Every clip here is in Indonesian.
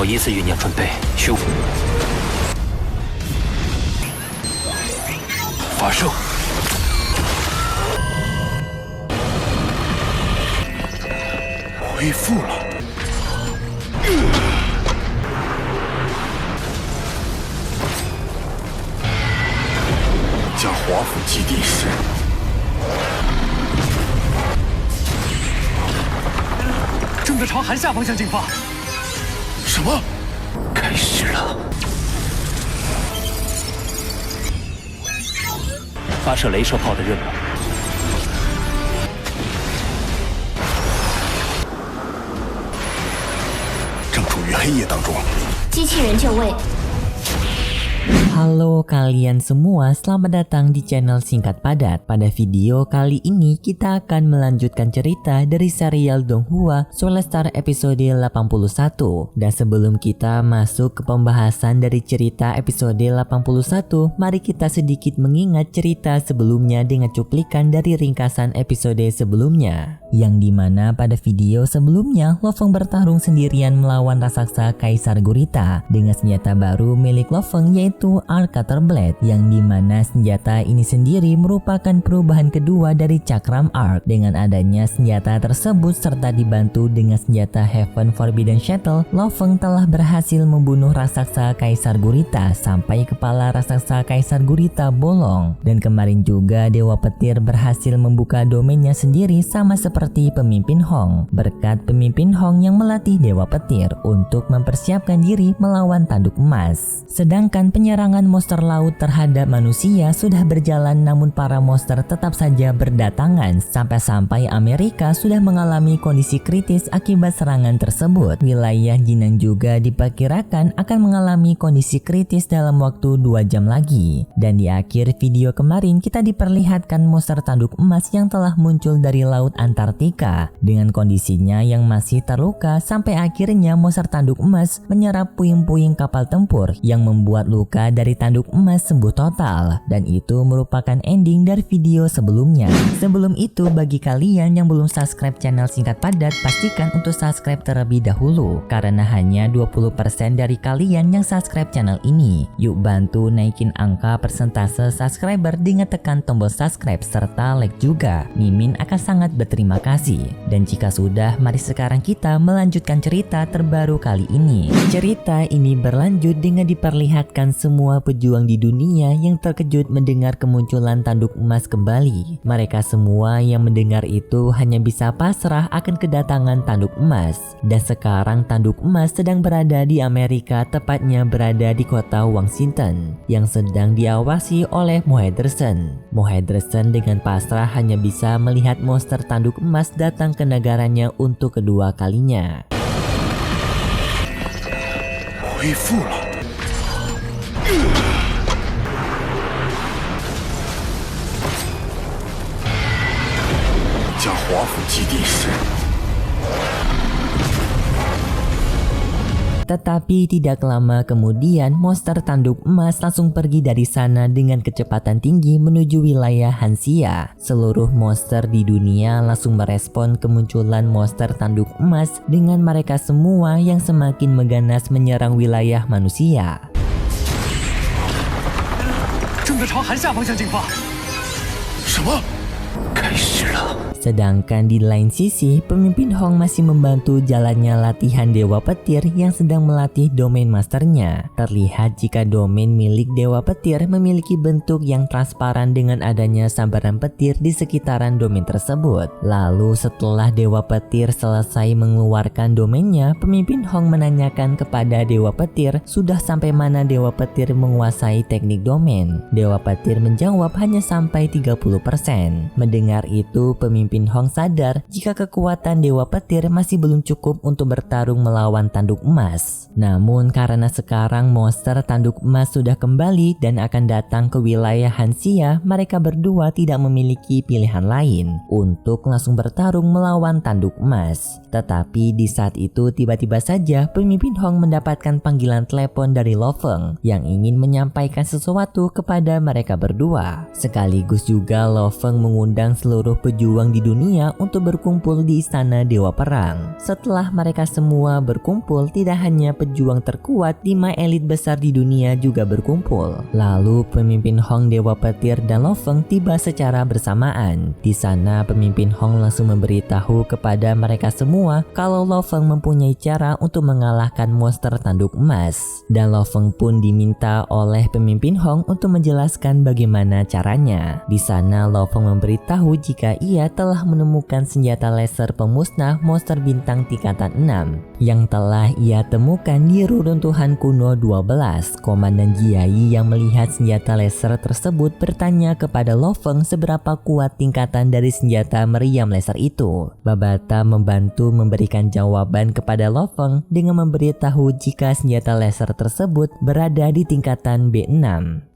后依次酝酿准备虚无发射。恢复了。将华府基地时，正在朝韩夏方向进发。什么？开始了。发射镭射炮的任务。正处于黑夜当中。机器人就位。 Halo kalian semua, selamat datang di channel Singkat Padat. Pada video kali ini kita akan melanjutkan cerita dari serial Donghua Soulstar episode 81. Dan sebelum kita masuk ke pembahasan dari cerita episode 81, mari kita sedikit mengingat cerita sebelumnya dengan cuplikan dari ringkasan episode sebelumnya. Yang dimana pada video sebelumnya Lo Feng bertarung sendirian melawan raksasa Kaisar Gurita dengan senjata baru milik Lo Feng, yaitu Arcater Blade, yang dimana senjata ini sendiri merupakan perubahan kedua dari Cakram Arc. Dengan adanya senjata tersebut serta dibantu dengan senjata Heaven Forbidden Shuttle, Lo Feng telah berhasil membunuh raksasa Kaisar Gurita sampai kepala raksasa Kaisar Gurita bolong. Dan kemarin juga Dewa Petir berhasil membuka domainnya sendiri sama seperti Pemimpin Hong, berkat Pemimpin Hong yang melatih Dewa Petir untuk mempersiapkan diri melawan Tanduk Emas. Sedangkan penyerangan monster laut terhadap manusia sudah berjalan, namun para monster tetap saja berdatangan sampai-sampai Amerika sudah mengalami kondisi kritis akibat serangan tersebut. Wilayah Jinan juga diperkirakan akan mengalami kondisi kritis dalam waktu 2 jam lagi. Dan di akhir video kemarin kita diperlihatkan monster Tanduk Emas yang telah muncul dari laut Antartika dengan kondisinya yang masih terluka, sampai akhirnya monster Tanduk Emas menyerap puing-puing kapal tempur yang membuat luka dari Tanduk Emas sembuh total. Dan itu merupakan ending dari video sebelumnya. Sebelum itu, bagi kalian yang belum subscribe channel Singkat Padat, pastikan untuk subscribe terlebih dahulu, karena hanya 20% dari kalian yang subscribe channel ini. Yuk bantu naikin angka persentase subscriber dengan tekan tombol subscribe serta like juga. Mimin akan sangat berterima kasih. Dan jika sudah, mari sekarang kita melanjutkan cerita terbaru kali ini. Cerita ini berlanjut dengan diperlihatkan semua pejuang di dunia yang terkejut mendengar kemunculan Tanduk Emas kembali. Mereka semua yang mendengar itu hanya bisa pasrah akan kedatangan Tanduk Emas. Dan sekarang Tanduk Emas sedang berada di Amerika, tepatnya berada di kota Washington, yang sedang diawasi oleh Mo Henderson. Mo Henderson dengan pasrah hanya bisa melihat monster Tanduk Emas datang ke negaranya untuk kedua kalinya. 恢复了。将华府基地时， Tetapi tidak lama kemudian monster Tanduk Emas langsung pergi dari sana dengan kecepatan tinggi menuju wilayah Hansia. Seluruh monster di dunia langsung merespon kemunculan monster Tanduk Emas dengan mereka semua yang semakin mengganas menyerang wilayah manusia. 正在朝韩夏方向进发。什么？ 开始了。 Sedangkan di lain sisi, Pemimpin Hong masih membantu jalannya latihan Dewa Petir yang sedang melatih domain masternya. Terlihat jika domain milik Dewa Petir memiliki bentuk yang transparan dengan adanya sambaran petir di sekitaran domain tersebut. Lalu setelah Dewa Petir selesai mengeluarkan domainnya, Pemimpin Hong menanyakan kepada Dewa Petir sudah sampai mana Dewa Petir menguasai teknik domain. Dewa Petir menjawab hanya sampai 30%. Mendengar itu, Pemimpin Hong sadar jika kekuatan Dewa Petir masih belum cukup untuk bertarung melawan Tanduk Emas. Namun karena sekarang monster Tanduk Emas sudah kembali dan akan datang ke wilayah Hansia, mereka berdua tidak memiliki pilihan lain untuk langsung bertarung melawan Tanduk Emas. Tetapi di saat itu tiba-tiba saja Pemimpin Hong mendapatkan panggilan telepon dari Lo Feng yang ingin menyampaikan sesuatu kepada mereka berdua. Sekaligus juga Lo Feng mengundang mengundang seluruh pejuang di dunia untuk berkumpul di istana Dewa Perang. Setelah mereka semua berkumpul, tidak hanya pejuang terkuat, 5 elit besar di dunia juga berkumpul. Lalu pemimpin Hong, Dewa Petir, dan Lo Feng tiba secara bersamaan. Di sana pemimpin Hong langsung memberitahu kepada mereka semua kalau Lo Feng mempunyai cara untuk mengalahkan monster tanduk emas. Dan Lo Feng pun diminta oleh pemimpin Hong untuk menjelaskan bagaimana caranya. Di sana Lo Feng memberitahu jika ia telah menemukan senjata laser pemusnah monster bintang tingkatan 6 yang telah ia temukan di reruntuhan kuno 12. Komandan Jiayi yang melihat senjata laser tersebut bertanya kepada Lo Feng seberapa kuat tingkatan dari senjata meriam laser itu. Babata membantu memberikan jawaban kepada Lo Feng dengan memberitahu jika senjata laser tersebut berada di tingkatan B6.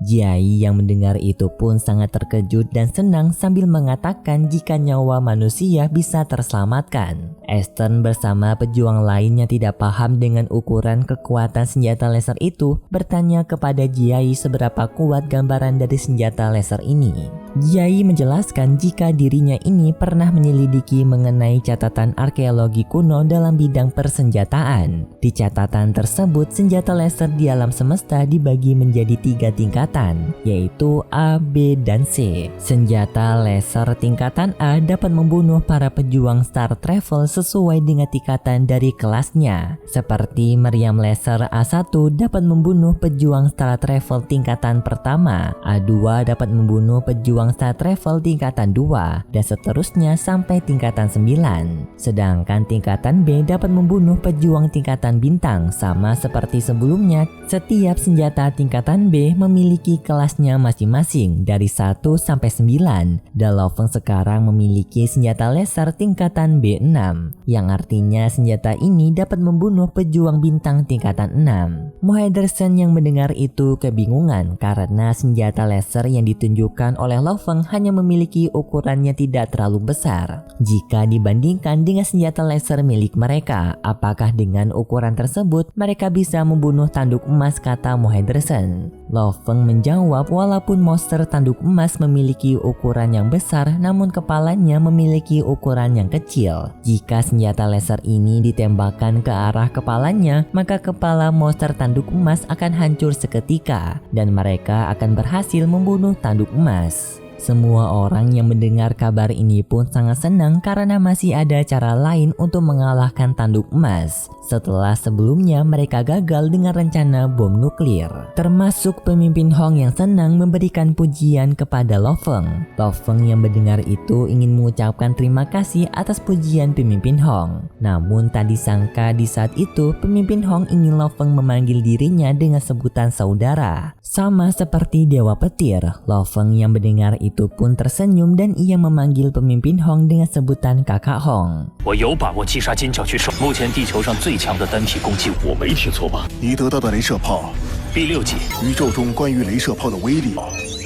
Jiayi yang mendengar itu pun sangat terkejut dan senang sambil mengatakan jika nyawa manusia bisa terselamatkan. Eastern bersama pejuang lain yang tidak paham dengan ukuran kekuatan senjata laser itu bertanya kepada Jiayi seberapa kuat gambaran dari senjata laser ini. Jiayi menjelaskan jika dirinya ini pernah menyelidiki mengenai catatan arkeologi kuno dalam bidang persenjataan. Di catatan tersebut, senjata laser di alam semesta dibagi menjadi 3 tingkatan, yaitu A, B, dan C. Senjata laser tingkatan A dapat membunuh para pejuang Star Travel sesuai dengan tingkatan dari kelasnya. Seperti meriam laser A1 dapat membunuh pejuang Star Travel tingkatan pertama, A2 dapat membunuh pejuang Star Travel tingkatan 2, dan seterusnya sampai tingkatan 9. Sedangkan tingkatan B dapat membunuh pejuang tingkatan bintang. Sama seperti sebelumnya, setiap senjata tingkatan B memiliki kelasnya masing-masing dari 1 sampai 9. Dan Lo Feng sekarang memiliki senjata laser tingkatan B6, yang artinya senjata ini dapat membunuh pejuang bintang tingkatan 6. Mohidersen yang mendengar itu kebingungan karena senjata laser yang ditunjukkan oleh Lo Feng hanya memiliki ukurannya tidak terlalu besar jika dibandingkan dengan senjata laser milik mereka. Apakah dengan ukuran tersebut mereka bisa membunuh tanduk emas, kata Mohidersen. Lo Feng menjawab walaupun monster tanduk emas memiliki ukuran yang besar, namun kepalanya memiliki ukuran yang kecil. Jika senjata laser ini ditembakkan ke arah kepalanya, maka kepala monster tanduk emas akan hancur seketika dan mereka akan berhasil membunuh tanduk emas. Semua orang yang mendengar kabar ini pun sangat senang karena masih ada cara lain untuk mengalahkan tanduk emas setelah sebelumnya mereka gagal dengan rencana bom nuklir. Termasuk pemimpin Hong yang senang memberikan pujian kepada Lo Feng. Lo Feng yang mendengar itu ingin mengucapkan terima kasih atas pujian pemimpin Hong. Namun tak disangka di saat itu pemimpin Hong ingin Lo Feng memanggil dirinya dengan sebutan saudara. Sama seperti Dewa Petir, Lo Feng yang mendengar itu pun tersenyum dan ia memanggil pemimpin Hong dengan sebutan kakak Hong. 我有把握击杀金角巨兽，目前地球上最强的单体攻击武，我没听错吧？你得到的镭射炮 B6级， 宇宙中关于镭射炮的威力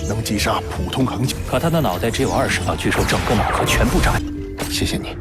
能击杀普通扛角。可他的脑袋只有20秒，巨兽整个脑壳全部炸。谢谢你，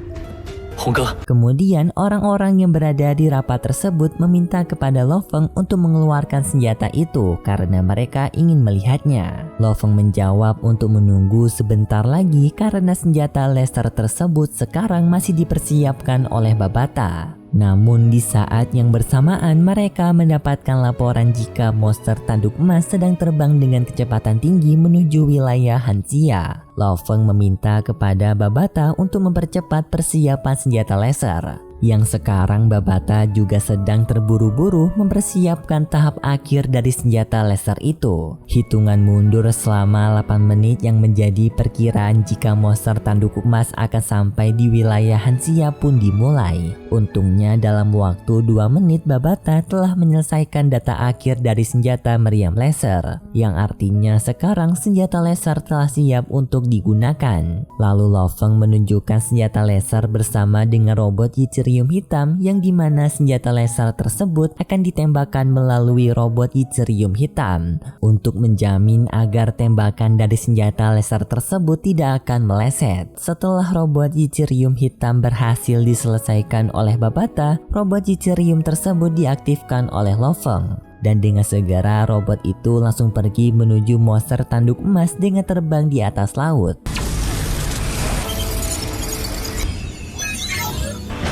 红哥。 Kemudian orang-orang yang berada di rapat tersebut meminta kepada Lo Feng untuk mengeluarkan senjata itu karena mereka ingin melihatnya. Lo Feng menjawab untuk menunggu sebentar lagi karena senjata laser tersebut sekarang masih dipersiapkan oleh Babata. Namun di saat yang bersamaan mereka mendapatkan laporan jika monster tanduk emas sedang terbang dengan kecepatan tinggi menuju wilayah Hanxia. Lo Feng meminta kepada Babata untuk mempercepat persiapan senjata laser. Yang sekarang Babata juga sedang terburu-buru mempersiapkan tahap akhir dari senjata laser itu. Hitungan mundur selama 8 menit yang menjadi perkiraan jika monster tanduk emas akan sampai di wilayah Hanxia pun dimulai. Untungnya dalam waktu 2 menit Babata telah menyelesaikan data akhir dari senjata meriam laser, yang artinya sekarang senjata laser telah siap untuk digunakan. Lalu Lo Feng menunjukkan senjata laser bersama dengan robot Yizurium hitam, yang dimana senjata laser tersebut akan ditembakkan melalui robot Yizurium hitam untuk menjamin agar tembakan dari senjata laser tersebut tidak akan meleset. Setelah robot Yizurium hitam berhasil diselesaikan oleh Babata, robot Yizurium tersebut diaktifkan oleh Lo Feng. Dan dengan segera robot itu langsung pergi menuju monster tanduk emas dengan terbang di atas laut.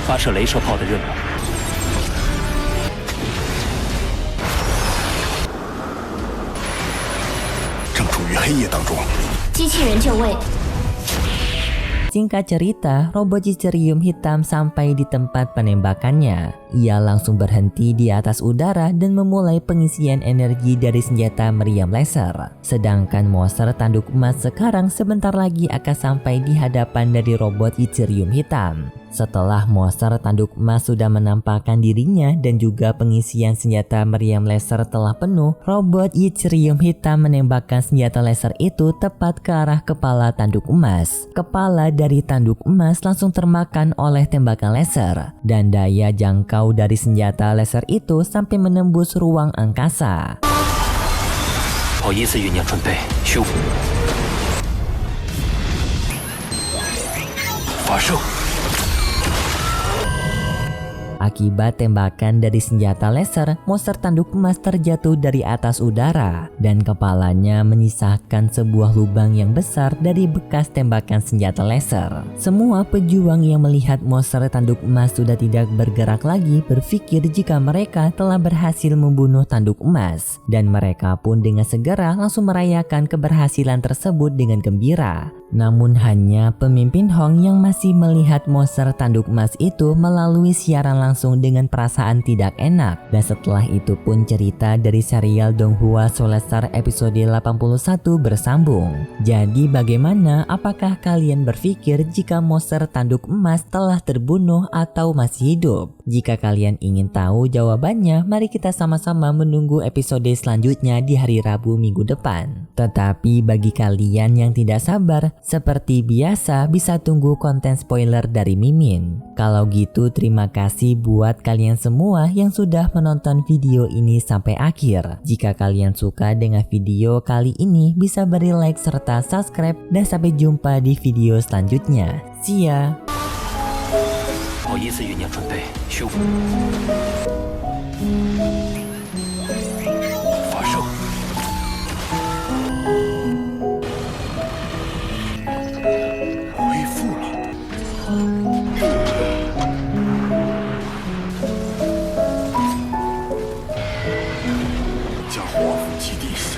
发射镭射炮的任务。正处于黑夜当中。机器人就位。 Singkat cerita, robot Yttrium hitam sampai di tempat penembakannya. Ia langsung berhenti di atas udara dan memulai pengisian energi dari senjata meriam laser. Sedangkan monster tanduk emas sekarang sebentar lagi akan sampai di hadapan dari robot Yttrium hitam. Setelah monster tanduk emas sudah menampakkan dirinya dan juga pengisian senjata meriam laser telah penuh, robot Yttrium hitam menembakkan senjata laser itu tepat ke arah kepala tanduk emas. Kepala dari tanduk emas langsung termakan oleh tembakan laser, dan daya jangkau dari senjata laser itu sampai menembus ruang angkasa. 好，1次酝酿准备，修，发射。 Akibat tembakan dari senjata laser, monster tanduk emas terjatuh dari atas udara dan kepalanya menyisakan sebuah lubang yang besar dari bekas tembakan senjata laser. Semua pejuang yang melihat monster tanduk emas sudah tidak bergerak lagi berpikir jika mereka telah berhasil membunuh tanduk emas, dan mereka pun dengan segera langsung merayakan keberhasilan tersebut dengan gembira. Namun hanya pemimpin Hong yang masih melihat monster tanduk emas itu melalui siaran langsung dengan perasaan tidak enak. Dan setelah itu pun cerita dari serial Donghua Soulstar episode 81 bersambung. Jadi bagaimana, apakah kalian berpikir jika monster tanduk emas telah terbunuh atau masih hidup? Jika kalian ingin tahu jawabannya, mari kita sama-sama menunggu episode selanjutnya di hari Rabu minggu depan. Tetapi bagi kalian yang tidak sabar, seperti biasa bisa tunggu konten spoiler dari Mimin. Kalau gitu terima kasih buat kalian semua yang sudah menonton video ini sampai akhir. Jika kalian suka dengan video kali ini bisa beri like serta subscribe, dan sampai jumpa di video selanjutnya. See ya! 好，1次酝酿准备，修。